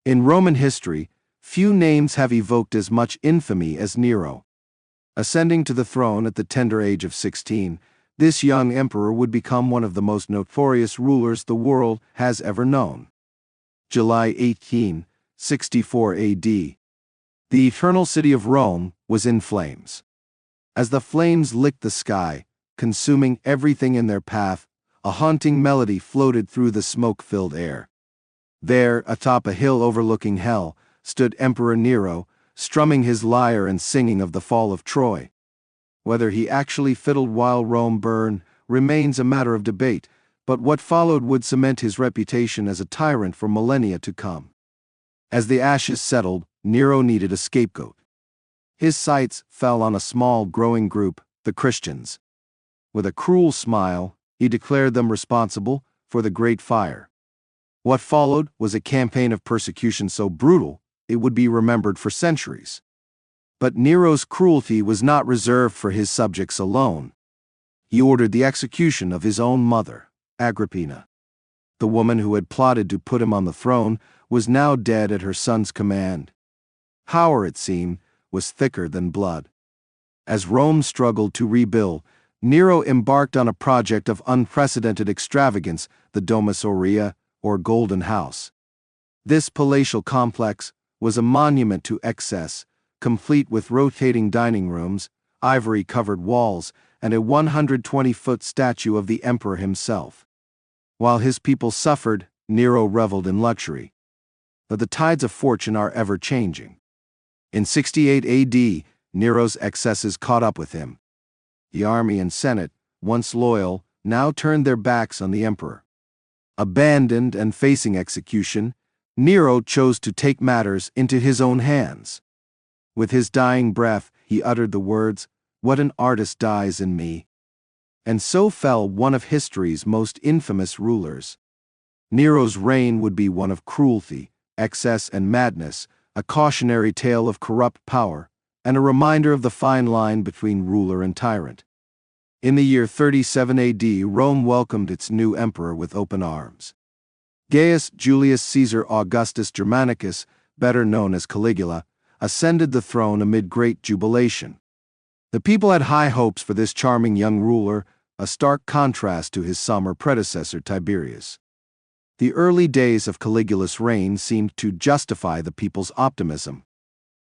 In Roman history, few names have evoked as much infamy as Nero. Ascending to the throne at the tender age of 16, this young emperor would become one of the most notorious rulers the world has ever known. July 18, 64 AD. The eternal city of Rome was in flames. As the flames licked the sky, consuming everything in their path, a haunting melody floated through the smoke-filled air. There, atop a hill overlooking hell, stood Emperor Nero, strumming his lyre and singing of the fall of Troy. Whether he actually fiddled while Rome burned remains a matter of debate, but what followed would cement his reputation as a tyrant for millennia to come. As the ashes settled, Nero needed a scapegoat. His sights fell on a small growing group, the Christians. With a cruel smile, he declared them responsible for the Great Fire. What followed was a campaign of persecution so brutal it would be remembered for centuries. But Nero's cruelty was not reserved for his subjects alone. He ordered the execution of his own mother, Agrippina. The woman who had plotted to put him on the throne was now dead at her son's command. Power, it seemed, was thicker than blood. As Rome struggled to rebuild, Nero embarked on a project of unprecedented extravagance, the Domus Aurea, or Golden House. This palatial complex was a monument to excess, complete with rotating dining rooms, ivory-covered walls, and a 120-foot statue of the emperor himself. While his people suffered, Nero reveled in luxury. But the tides of fortune are ever-changing. In 68 AD, Nero's excesses caught up with him. The army and Senate, once loyal, now turned their backs on the emperor. Abandoned and facing execution, Nero chose to take matters into his own hands. With his dying breath, he uttered the words, "What an artist dies in me." And so fell one of history's most infamous rulers. Nero's reign would be one of cruelty, excess, and madness, a cautionary tale of corrupt power, and a reminder of the fine line between ruler and tyrant. In the year 37 AD, Rome welcomed its new emperor with open arms. Gaius Julius Caesar Augustus Germanicus, better known as Caligula, ascended the throne amid great jubilation. The people had high hopes for this charming young ruler, a stark contrast to his somber predecessor Tiberius. The early days of Caligula's reign seemed to justify the people's optimism.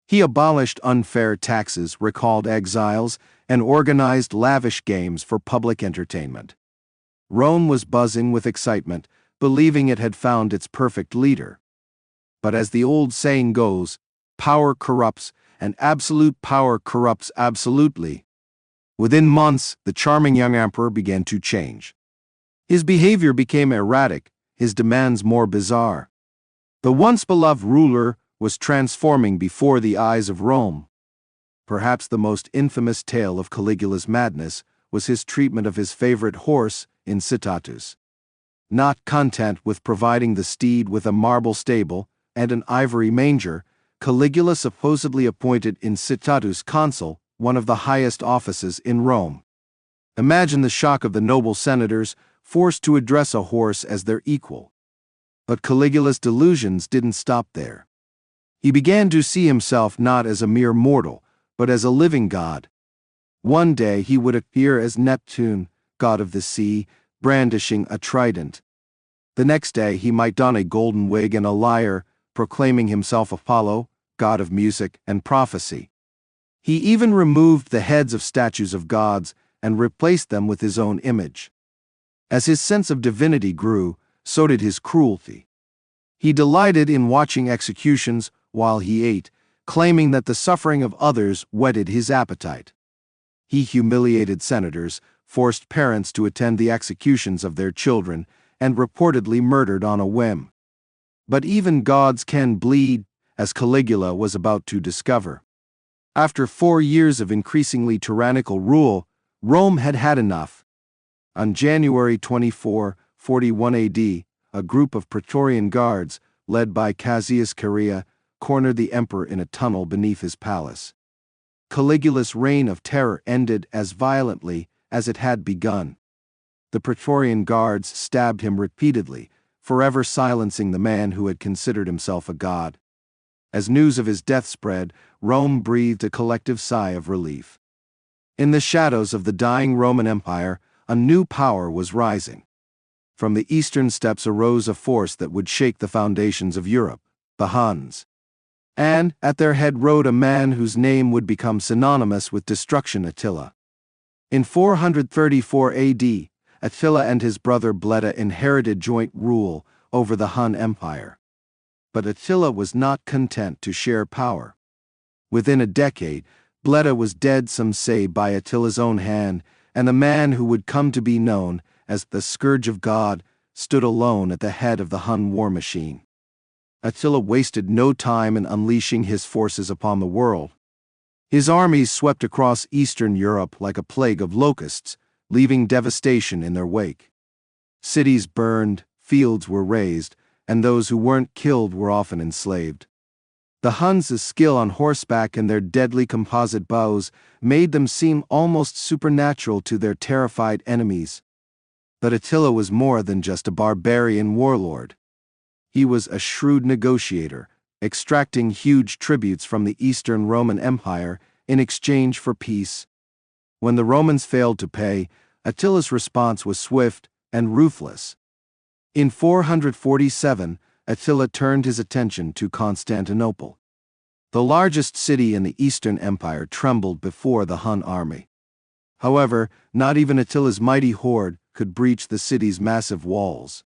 He abolished unfair taxes, recalled exiles, and organized lavish games for public entertainment. Rome was buzzing with excitement, believing it had found its perfect leader. But as the old saying goes, power corrupts, and absolute power corrupts absolutely. Within months, the charming young emperor began to change. His behavior became erratic, his demands more bizarre. The once beloved ruler was transforming before the eyes of Rome. Perhaps the most infamous tale of Caligula's madness was his treatment of his favorite horse, Incitatus. Not content with providing the steed with a marble stable and an ivory manger, Caligula supposedly appointed Incitatus consul, one of the highest offices in Rome. Imagine the shock of the noble senators forced to address a horse as their equal. But Caligula's delusions didn't stop there. He began to see himself not as a mere mortal, but as a living god. One day he would appear as Neptune, god of the sea, brandishing a trident. The next day he might don a golden wig and a lyre, proclaiming himself Apollo, god of music and prophecy. He even removed the heads of statues of gods and replaced them with his own image. As his sense of divinity grew, so did his cruelty. He delighted in watching executions while he ate, claiming that the suffering of others whetted his appetite. He humiliated senators, forced parents to attend the executions of their children, and reportedly murdered on a whim. But even gods can bleed, as Caligula was about to discover. After 4 years of increasingly tyrannical rule, Rome had had enough. On January 24, 41 AD, a group of Praetorian guards, led by Cassius Chaerea, cornered the emperor in a tunnel beneath his palace. Caligula's reign of terror ended as violently as it had begun. The Praetorian guards stabbed him repeatedly, forever silencing the man who had considered himself a god. As news of his death spread, Rome breathed a collective sigh of relief. In the shadows of the dying Roman Empire, a new power was rising. From the eastern steppes arose a force that would shake the foundations of Europe, the Huns. And, at their head rode a man whose name would become synonymous with destruction: Attila. In 434 AD, Attila and his brother Bleda inherited joint rule over the Hun Empire. But Attila was not content to share power. Within a decade, Bleda was dead, some say by Attila's own hand, and the man who would come to be known as the Scourge of God stood alone at the head of the Hun war machine. Attila wasted no time in unleashing his forces upon the world. His armies swept across Eastern Europe like a plague of locusts, leaving devastation in their wake. Cities burned, fields were razed, and those who weren't killed were often enslaved. The Huns' skill on horseback and their deadly composite bows made them seem almost supernatural to their terrified enemies. But Attila was more than just a barbarian warlord. He was a shrewd negotiator, extracting huge tributes from the Eastern Roman Empire in exchange for peace. When the Romans failed to pay, Attila's response was swift and ruthless. In 447, Attila turned his attention to Constantinople. The largest city in the Eastern Empire trembled before the Hun army. However, not even Attila's mighty horde could breach the city's massive walls.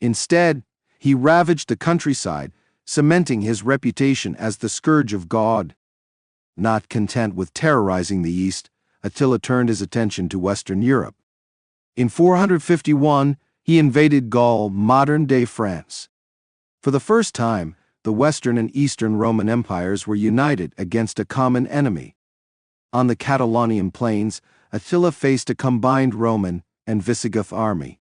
Instead, he ravaged the countryside, cementing his reputation as the Scourge of God. Not content with terrorizing the East, Attila turned his attention to Western Europe. In 451, he invaded Gaul, modern-day France. For the first time, the Western and Eastern Roman empires were united against a common enemy. On the Catalonian plains, Attila faced a combined Roman and Visigoth army.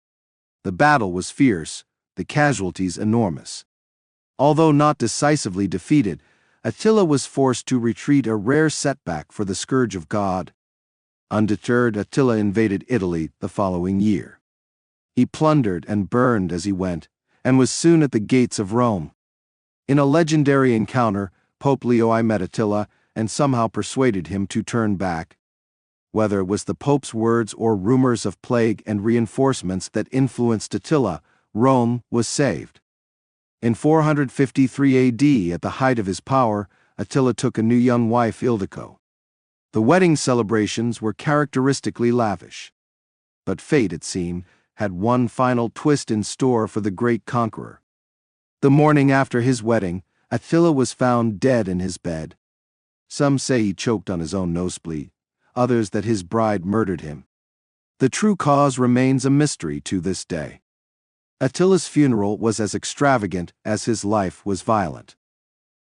The battle was fierce, the casualties enormous. Although not decisively defeated, Attila was forced to retreat, a rare setback for the Scourge of God. Undeterred, Attila invaded Italy the following year. He plundered and burned as he went, and was soon at the gates of Rome. In a legendary encounter, Pope Leo I met Attila and somehow persuaded him to turn back. Whether it was the Pope's words or rumors of plague and reinforcements that influenced Attila, Rome was saved. In 453 AD, at the height of his power, Attila took a new young wife, Ildiko. The wedding celebrations were characteristically lavish. But fate, it seemed, had one final twist in store for the great conqueror. The morning after his wedding, Attila was found dead in his bed. Some say he choked on his own nosebleed, others that his bride murdered him. The true cause remains a mystery to this day. Attila's funeral was as extravagant as his life was violent.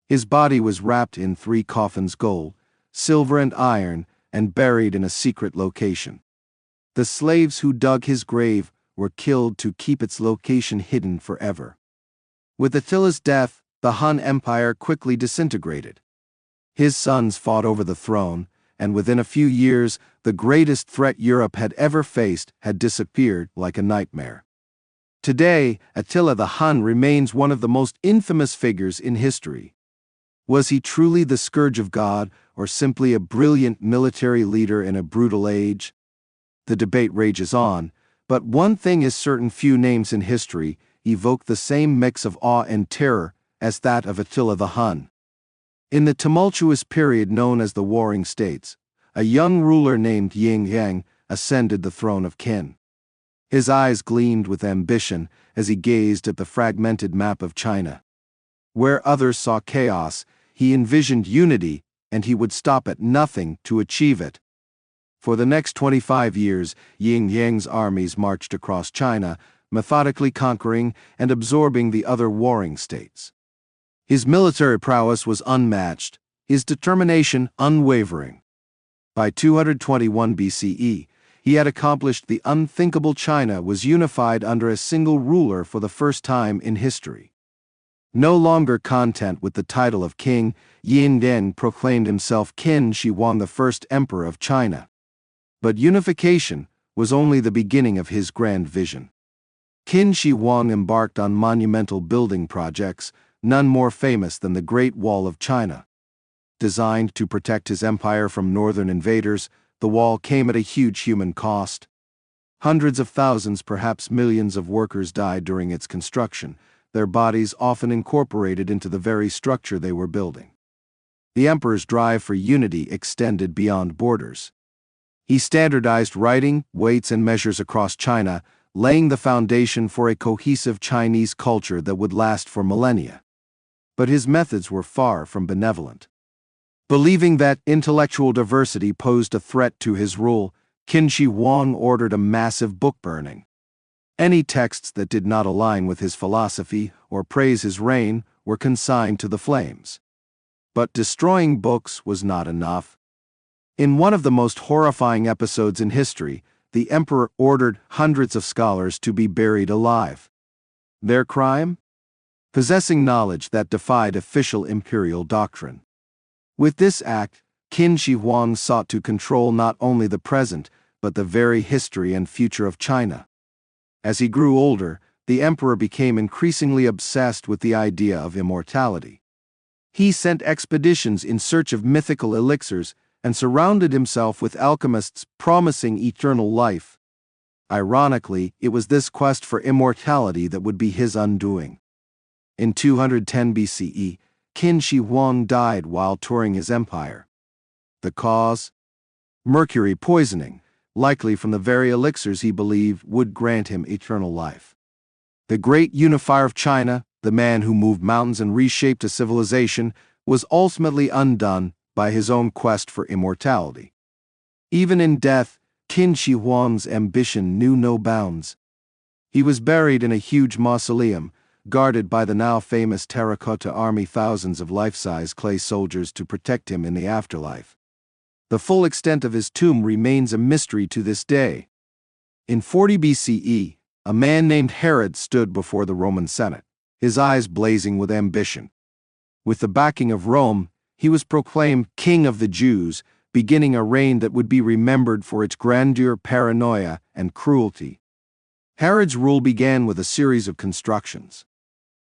His body was wrapped in 3 coffins, gold, silver and iron, and buried in a secret location. The slaves who dug his grave were killed to keep its location hidden forever. With Attila's death, the Hun Empire quickly disintegrated. His sons fought over the throne, and within a few years, the greatest threat Europe had ever faced had disappeared like a nightmare. Today, Attila the Hun remains one of the most infamous figures in history. Was he truly the Scourge of God, or simply a brilliant military leader in a brutal age? The debate rages on, but one thing is certain: few names in history evoke the same mix of awe and terror as that of Attila the Hun. In the tumultuous period known as the Warring States, a young ruler named Yin Yang ascended the throne of Qin. His eyes gleamed with ambition as he gazed at the fragmented map of China. Where others saw chaos, he envisioned unity, and he would stop at nothing to achieve it. For the next 25 years, Yin Yang's armies marched across China, methodically conquering and absorbing the other warring states. His military prowess was unmatched, his determination unwavering. By 221 BCE, he had accomplished the unthinkable. China was unified under a single ruler for the first time in history. No longer content with the title of king, Yin Yang proclaimed himself Qin Shi Huang, the first emperor of China. But unification was only the beginning of his grand vision. Qin Shi Huang embarked on monumental building projects, none more famous than the Great Wall of China. Designed to protect his empire from northern invaders, the wall came at a huge human cost. Hundreds of thousands, perhaps millions of workers died during its construction, their bodies often incorporated into the very structure they were building. The emperor's drive for unity extended beyond borders. He standardized writing, weights, and measures across China, laying the foundation for a cohesive Chinese culture that would last for millennia. But his methods were far from benevolent. Believing that intellectual diversity posed a threat to his rule, Qin Shi Huang ordered a massive book burning. Any texts that did not align with his philosophy or praise his reign were consigned to the flames. But destroying books was not enough. In one of the most horrifying episodes in history, the emperor ordered hundreds of scholars to be buried alive. Their crime? Possessing knowledge that defied official imperial doctrine. With this act, Qin Shi Huang sought to control not only the present, but the very history and future of China. As he grew older, the emperor became increasingly obsessed with the idea of immortality. He sent expeditions in search of mythical elixirs and surrounded himself with alchemists promising eternal life. Ironically, it was this quest for immortality that would be his undoing. In 210 BCE, Qin Shi Huang died while touring his empire. The cause? Mercury poisoning, likely from the very elixirs he believed would grant him eternal life. The great unifier of China, the man who moved mountains and reshaped a civilization, was ultimately undone by his own quest for immortality. Even in death, Qin Shi Huang's ambition knew no bounds. He was buried in a huge mausoleum, guarded by the now famous terracotta army, thousands of life-size clay soldiers to protect him in the afterlife. The full extent of his tomb remains a mystery to this day. In 40 BCE, a man named Herod stood before the Roman Senate, his eyes blazing with ambition. With the backing of Rome, he was proclaimed King of the Jews, beginning a reign that would be remembered for its grandeur, paranoia, and cruelty. Herod's rule began with a series of constructions.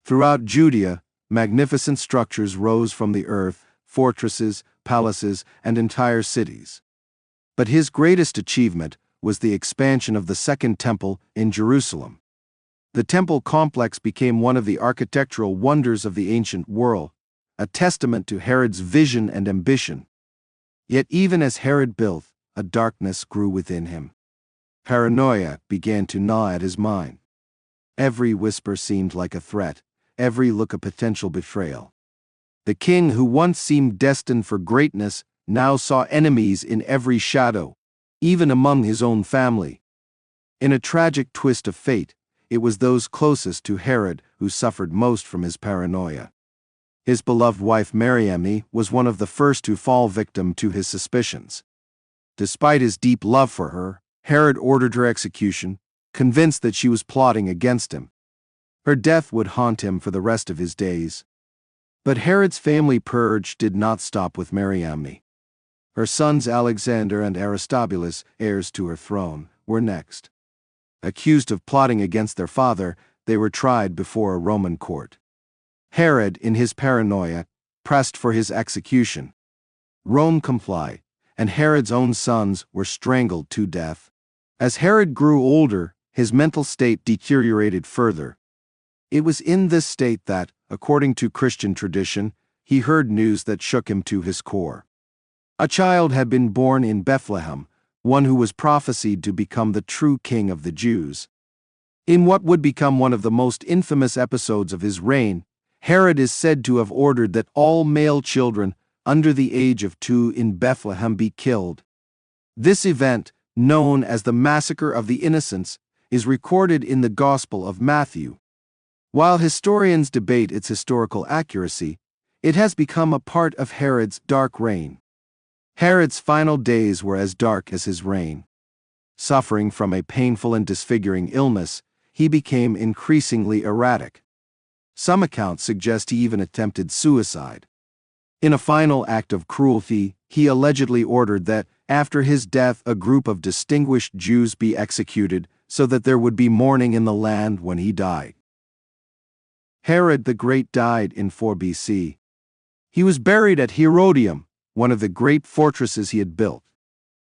Throughout Judea, magnificent structures rose from the earth, fortresses, palaces, and entire cities. But his greatest achievement was the expansion of the Second Temple in Jerusalem. The temple complex became one of the architectural wonders of the ancient world, a testament to Herod's vision and ambition. Yet even as Herod built, a darkness grew within him. Paranoia began to gnaw at his mind. Every whisper seemed like a threat, every look a potential betrayal. The king who once seemed destined for greatness now saw enemies in every shadow, even among his own family. In a tragic twist of fate, it was those closest to Herod who suffered most from his paranoia. His beloved wife Mariamne was one of the first to fall victim to his suspicions. Despite his deep love for her, Herod ordered her execution, convinced that she was plotting against him. Her death would haunt him for the rest of his days. But Herod's family purge did not stop with Mariamne. Her sons Alexander and Aristobulus, heirs to her throne, were next. Accused of plotting against their father, they were tried before a Roman court. Herod, in his paranoia, pressed for his execution. Rome complied, and Herod's own sons were strangled to death. As Herod grew older, his mental state deteriorated further. It was in this state that, according to Christian tradition, he heard news that shook him to his core. A child had been born in Bethlehem, one who was prophesied to become the true king of the Jews. In what would become one of the most infamous episodes of his reign, Herod is said to have ordered that all male children under the age of 2 in Bethlehem be killed. This event, known as the Massacre of the Innocents, is recorded in the Gospel of Matthew. While historians debate its historical accuracy, it has become a part of Herod's dark reign. Herod's final days were as dark as his reign. Suffering from a painful and disfiguring illness, he became increasingly erratic. Some accounts suggest he even attempted suicide. In a final act of cruelty, he allegedly ordered that, after his death, a group of distinguished Jews be executed, so that there would be mourning in the land when he died. Herod the Great died in 4 BC. He was buried at Herodium, one of the great fortresses he had built.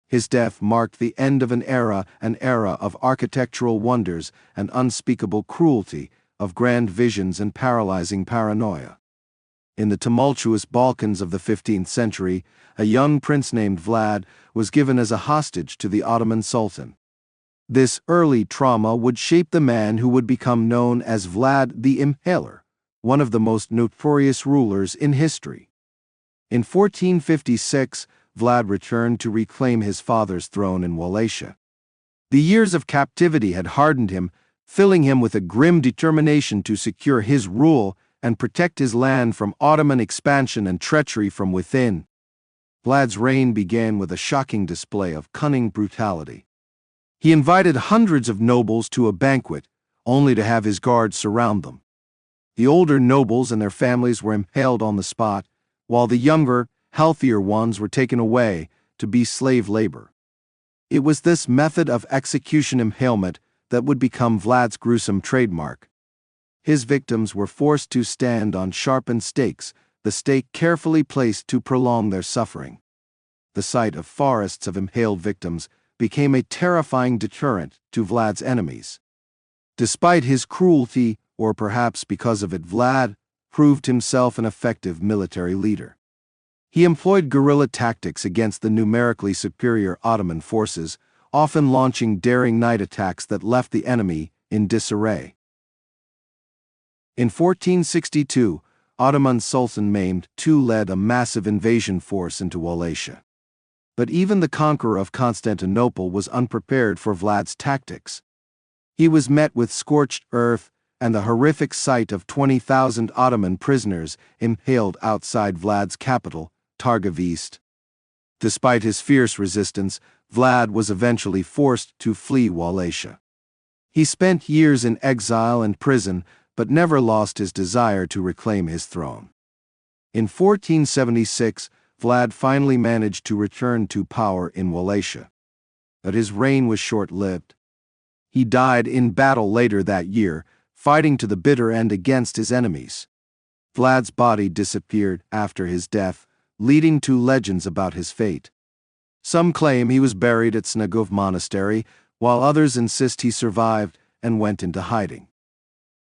His death marked the end of an era of architectural wonders and unspeakable cruelty, of grand visions and paralyzing paranoia. In the tumultuous Balkans of the 15th century, a young prince named Vlad was given as a hostage to the Ottoman Sultan. This early trauma would shape the man who would become known as Vlad the Impaler, one of the most notorious rulers in history. In 1456, Vlad returned to reclaim his father's throne in Wallachia. The years of captivity had hardened him, filling him with a grim determination to secure his rule and protect his land from Ottoman expansion and treachery from within. Vlad's reign began with a shocking display of cunning brutality. He invited hundreds of nobles to a banquet, only to have his guards surround them. The older nobles and their families were impaled on the spot, while the younger, healthier ones were taken away to be slave labor. It was this method of execution impalement that would become Vlad's gruesome trademark. His victims were forced to stand on sharpened stakes, the stake carefully placed to prolong their suffering. The sight of forests of impaled victims became a terrifying deterrent to Vlad's enemies. Despite his cruelty, or perhaps because of it, Vlad proved himself an effective military leader. He employed guerrilla tactics against the numerically superior Ottoman forces, often launching daring night attacks that left the enemy in disarray. In 1462, Ottoman Sultan Mehmed II led a massive invasion force into Wallachia. But even the conqueror of Constantinople was unprepared for Vlad's tactics. He was met with scorched earth and the horrific sight of 20,000 Ottoman prisoners impaled outside Vlad's capital, Targovist. Despite his fierce resistance, Vlad was eventually forced to flee Wallachia. He spent years in exile and prison, but never lost his desire to reclaim his throne. In 1476, Vlad finally managed to return to power in Wallachia. But his reign was short-lived. He died in battle later that year, fighting to the bitter end against his enemies. Vlad's body disappeared after his death, leading to legends about his fate. Some claim he was buried at Snagov Monastery, while others insist he survived and went into hiding.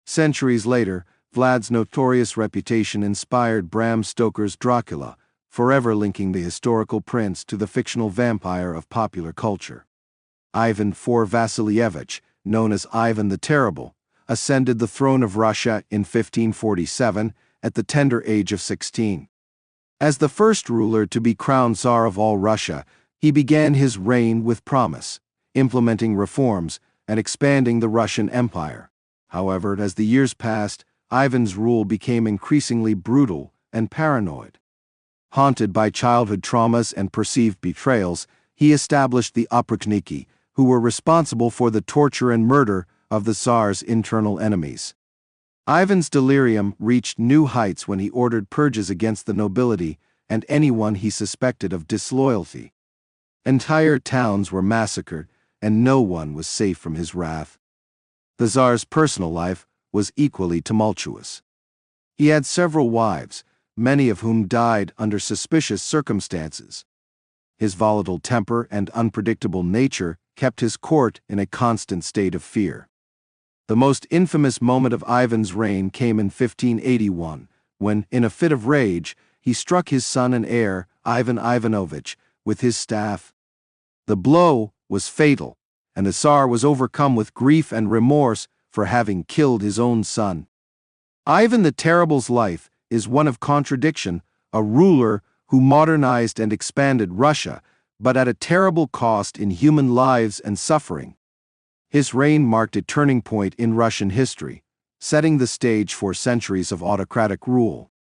Centuries later, Vlad's notorious reputation inspired Bram Stoker's Dracula, forever linking the historical prince to the fictional vampire of popular culture. Ivan IV Vasilievich, known as Ivan the Terrible, ascended the throne of Russia in 1547 at the tender age of 16. As the first ruler to be crowned Tsar of all Russia, he began his reign with promise, implementing reforms and expanding the Russian Empire. However, as the years passed, Ivan's rule became increasingly brutal and paranoid. Haunted by childhood traumas and perceived betrayals, he established the oprichniki, who were responsible for the torture and murder of the Tsar's internal enemies. Ivan's delirium reached new heights when he ordered purges against the nobility and anyone he suspected of disloyalty. Entire towns were massacred, and no one was safe from his wrath. The Tsar's personal life was equally tumultuous. He had several wives, many of whom died under suspicious circumstances. His volatile temper and unpredictable nature kept his court in a constant state of fear. The most infamous moment of Ivan's reign came in 1581, when, in a fit of rage, he struck his son and heir, Ivan Ivanovich, with his staff. The blow was fatal, and the Tsar was overcome with grief and remorse for having killed his own son. Ivan the Terrible's life is one of contradiction, a ruler who modernized and expanded Russia, but at a terrible cost in human lives and suffering. His reign marked a turning point in Russian history, setting the stage for centuries of autocratic rule.